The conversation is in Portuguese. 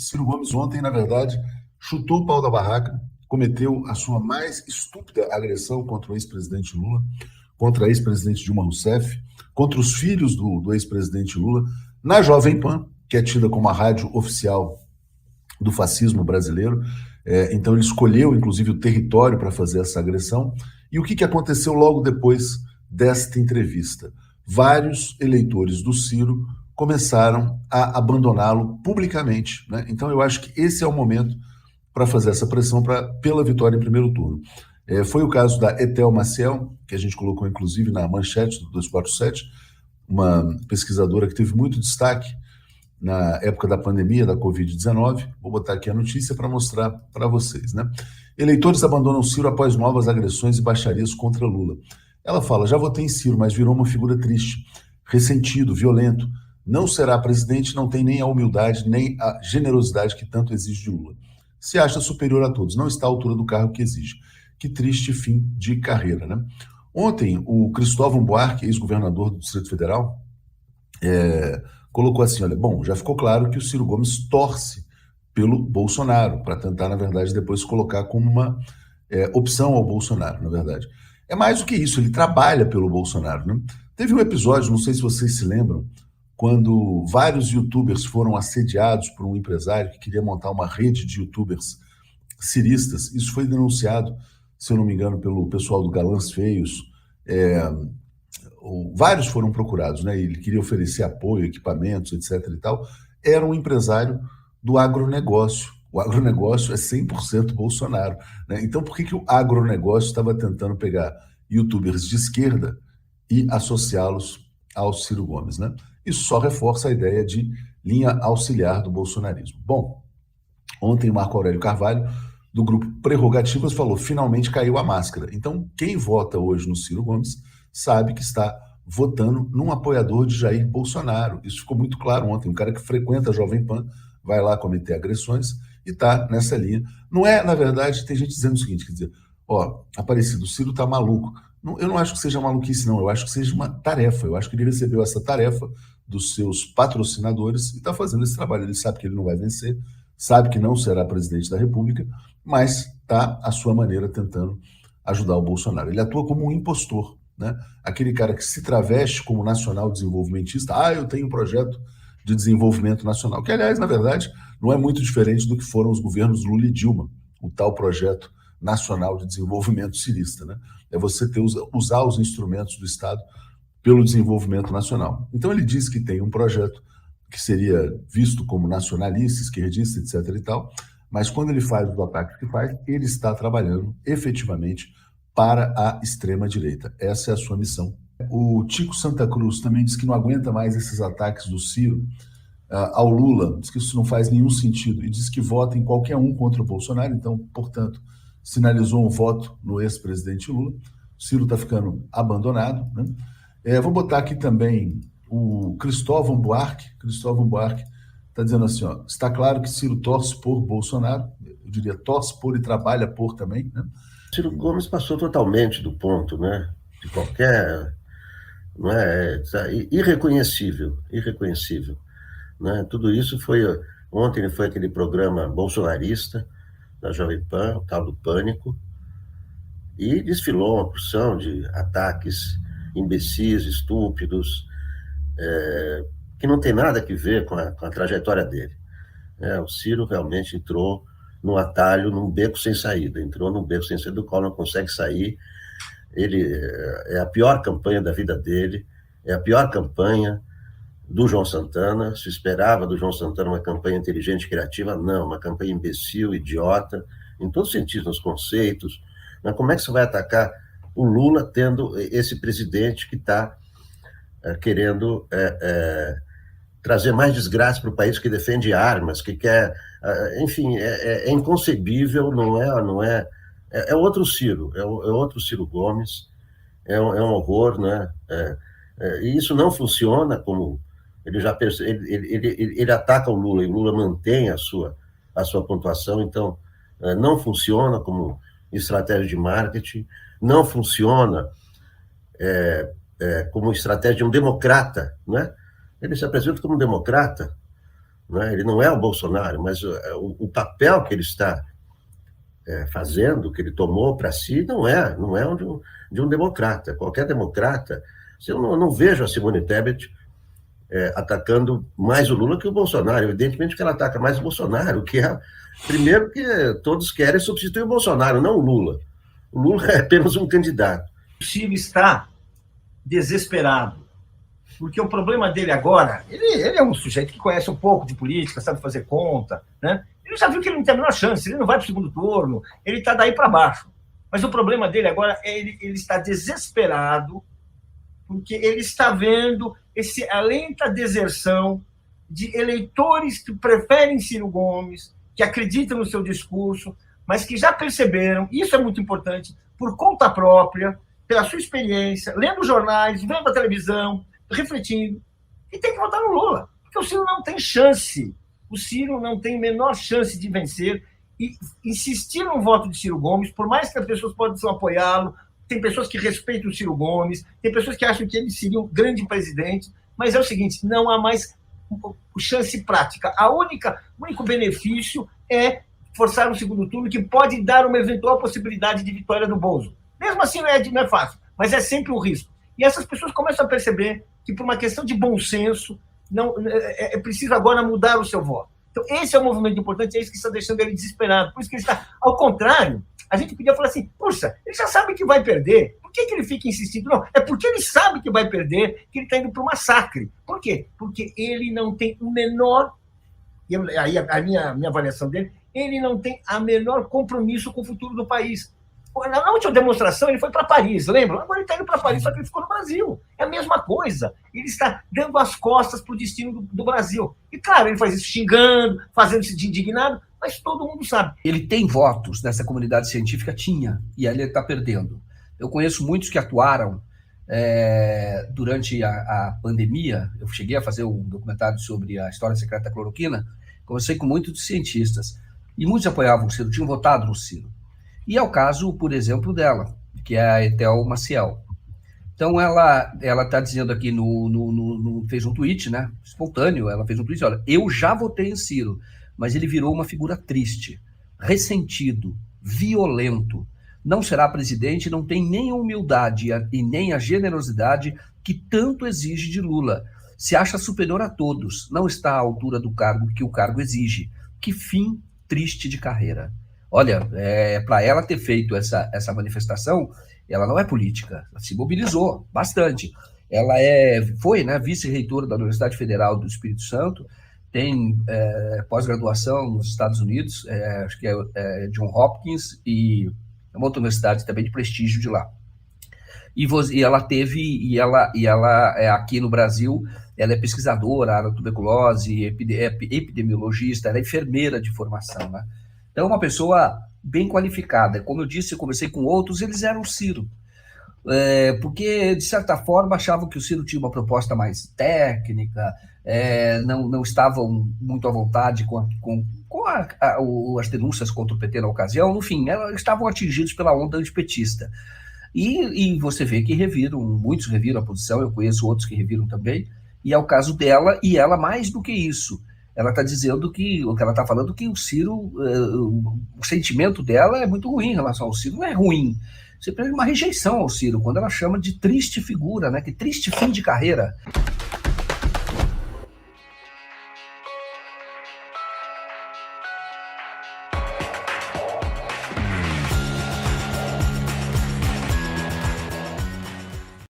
Ciro Gomes ontem, na verdade, chutou o pau da barraca, cometeu a sua mais estúpida agressão contra o ex-presidente Lula, contra a ex-presidente Dilma Rousseff, contra os filhos do ex-presidente Lula, na Jovem Pan, que é tida como a rádio oficial do fascismo brasileiro. Então ele escolheu, inclusive, o território para fazer essa agressão. E o que aconteceu logo depois desta entrevista? Vários eleitores do Ciro começaram a abandoná-lo publicamente, né? Então eu acho que esse é o momento para fazer essa pressão pela vitória em primeiro turno. Foi o caso da Etel Maciel, que a gente colocou inclusive na manchete do 247, uma pesquisadora que teve muito destaque na época da pandemia da Covid-19. Vou botar aqui a notícia para mostrar para vocês, né? Eleitores abandonam Ciro após novas agressões e baixarias contra Lula. Ela fala: já votei em Ciro, mas virou uma figura triste, ressentido, violento. Não será presidente, não tem nem a humildade, nem a generosidade que tanto exige de Lula. Se acha superior a todos, não está à altura do cargo que exige. Que triste fim de carreira, né? Ontem, o Cristóvão Buarque, ex-governador do Distrito Federal, colocou assim: olha, bom, já ficou claro que o Ciro Gomes torce pelo Bolsonaro, para tentar, na verdade, depois colocar como uma opção ao Bolsonaro, na verdade. É mais do que isso, ele trabalha pelo Bolsonaro, né? Teve um episódio, não sei se vocês se lembram, quando vários youtubers foram assediados por um empresário que queria montar uma rede de youtubers ciristas. Isso foi denunciado, se eu não me engano, pelo pessoal do Galãs Feios. Vários foram procurados, né? Ele queria oferecer apoio, equipamentos, etc. e tal. Era um empresário do agronegócio. O agronegócio é 100% Bolsonaro, né? Então, por que o agronegócio estava tentando pegar youtubers de esquerda e associá-los ao Ciro Gomes, né? Isso só reforça a ideia de linha auxiliar do bolsonarismo. Bom, ontem o Marco Aurélio Carvalho, do grupo Prerrogativas, falou: finalmente caiu a máscara. Então, quem vota hoje no Ciro Gomes sabe que está votando num apoiador de Jair Bolsonaro. Isso ficou muito claro ontem. Um cara que frequenta a Jovem Pan vai lá cometer agressões e está nessa linha. Não é, na verdade, tem gente dizendo o seguinte, quer dizer, Aparecido, o Ciro está maluco. Não, eu não acho que seja maluquice, não. Eu acho que seja uma tarefa. Eu acho que ele recebeu essa tarefa dos seus patrocinadores e está fazendo esse trabalho. Ele sabe que ele não vai vencer, sabe que não será presidente da República, mas está, à sua maneira, tentando ajudar o Bolsonaro. Ele atua como um impostor, né? Aquele cara que se traveste como nacional desenvolvimentista. Eu tenho um projeto de desenvolvimento nacional, que, aliás, na verdade, não é muito diferente do que foram os governos Lula e Dilma, o tal projeto nacional de desenvolvimento cirista, né? É você usar os instrumentos do Estado pelo desenvolvimento nacional. Então ele diz que tem um projeto que seria visto como nacionalista, esquerdista, etc. e tal, mas quando ele faz os ataques que faz, ele está trabalhando efetivamente para a extrema-direita. Essa é a sua missão. O Tico Santa Cruz também diz que não aguenta mais esses ataques do Ciro ao Lula, diz que isso não faz nenhum sentido, e diz que vota em qualquer um contra o Bolsonaro. Então, portanto, sinalizou um voto no ex-presidente Lula. O Ciro está ficando abandonado, né? Vou botar aqui também o Cristóvão Buarque. Cristóvão Buarque está dizendo assim: está claro que Ciro torce por Bolsonaro, eu diria torce por e trabalha por também, né? Ciro Gomes passou totalmente do ponto, né? De qualquer, não é, irreconhecível, né? Tudo isso foi ontem, foi aquele programa bolsonarista da Jovem Pan, o tal do Pânico, e desfilou uma porção de ataques imbecis, estúpidos, que não tem nada a ver com a trajetória dele. O Ciro realmente entrou num atalho, num beco sem saída, do qual não consegue sair. Ele é a pior campanha da vida dele, é a pior campanha do João Santana. Se esperava do João Santana uma campanha inteligente, criativa, não, uma campanha imbecil, idiota, em todos os sentidos, nos conceitos. Mas como é que você vai atacar o Lula tendo esse presidente que está querendo trazer mais desgraça para o país, que defende armas, que quer... enfim, é inconcebível, não é... É outro Ciro, é outro Ciro Gomes, é um horror, né? E isso não funciona como... Ele ataca o Lula, e o Lula mantém a sua pontuação, então não funciona como estratégia de marketing, não funciona como estratégia de um democrata, né? Ele se apresenta como um democrata, né? Ele não é o Bolsonaro, mas o papel que ele está fazendo, que ele tomou para si, não é de um democrata. Qualquer democrata, eu não vejo a Simone Tebet atacando mais o Lula que o Bolsonaro. Evidentemente que ela ataca mais o Bolsonaro, que é, primeiro, que todos querem substituir o Bolsonaro, não o Lula. O Lula é apenas um candidato. O Ciro está desesperado, porque o problema dele agora, ele é um sujeito que conhece um pouco de política, sabe fazer conta, né? Ele já viu que ele não tem a menor chance, ele não vai para o segundo turno, ele está daí para baixo. Mas o problema dele agora é ele está desesperado, porque ele está vendo a lenta deserção de eleitores que preferem Ciro Gomes, que acreditam no seu discurso, mas que já perceberam, isso é muito importante, por conta própria, pela sua experiência, lendo jornais, vendo a televisão, refletindo, e tem que votar no Lula, porque o Ciro não tem chance. O Ciro não tem a menor chance de vencer, e insistir no voto de Ciro Gomes, por mais que as pessoas possam apoiá-lo, tem pessoas que respeitam o Ciro Gomes, tem pessoas que acham que ele seria um grande presidente, mas é o seguinte, não há mais chance prática. O único benefício é forçar o segundo turno, que pode dar uma eventual possibilidade de vitória do Bozo. Mesmo assim, não é fácil, mas é sempre um risco. E essas pessoas começam a perceber que, por uma questão de bom senso, é preciso agora mudar o seu voto. Então, esse é um movimento importante, é isso que está deixando ele desesperado. Por isso que ele está, ao contrário, a gente podia falar assim, puxa, ele já sabe que vai perder, por que ele fica insistindo? Não, é porque ele sabe que vai perder, que ele está indo para o massacre. Por quê? Porque ele não tem o menor, e aí a minha avaliação dele, ele não tem a menor compromisso com o futuro do país. Na última demonstração, ele foi para Paris, lembra? Agora ele está indo para Paris, só que ele ficou no Brasil. É a mesma coisa. Ele está dando as costas para o destino do Brasil. E, claro, ele faz isso xingando, fazendo-se de indignado, mas todo mundo sabe. Ele tem votos nessa comunidade científica? Tinha, e ali ele está perdendo. Eu conheço muitos que atuaram durante a pandemia. Eu cheguei a fazer um documentário sobre a história secreta da cloroquina, conversei com muitos cientistas, e muitos apoiavam o Ciro, tinham votado no Ciro. E é o caso, por exemplo, dela, que é a Ethel Maciel. Então, ela está dizendo aqui, fez um tweet, né, espontâneo, ela fez um tweet, olha, eu já votei em Ciro, mas ele virou uma figura triste, ressentido, violento, não será presidente, não tem nem a humildade e nem a generosidade que tanto exige de Lula, se acha superior a todos, não está à altura do cargo que o cargo exige. Que fim triste de carreira. Olha, para ela ter feito essa manifestação, ela não é política, ela se mobilizou bastante. Ela foi, né, vice-reitora da Universidade Federal do Espírito Santo, tem pós-graduação nos Estados Unidos, acho que é John Hopkins, e é uma outra universidade também de prestígio de lá. E ela aqui no Brasil, ela é pesquisadora, área de tuberculose, epidemiologista, ela é enfermeira de formação, né? Então, é uma pessoa bem qualificada. Como eu disse, eu conversei com outros, eles eram o Ciro. Porque, de certa forma, achavam que o Ciro tinha uma proposta mais técnica, não estavam muito à vontade com as denúncias contra o PT na ocasião, enfim, estavam atingidos pela onda antipetista. E você vê que muitos reviram a posição, eu conheço outros que reviram também, e é o caso dela, e ela mais do que isso. Ela está dizendo o que ela está falando, que o Ciro, o sentimento dela é muito ruim em relação ao Ciro, não é ruim, você tem uma rejeição ao Ciro, quando ela chama de triste figura, né? Que triste fim de carreira.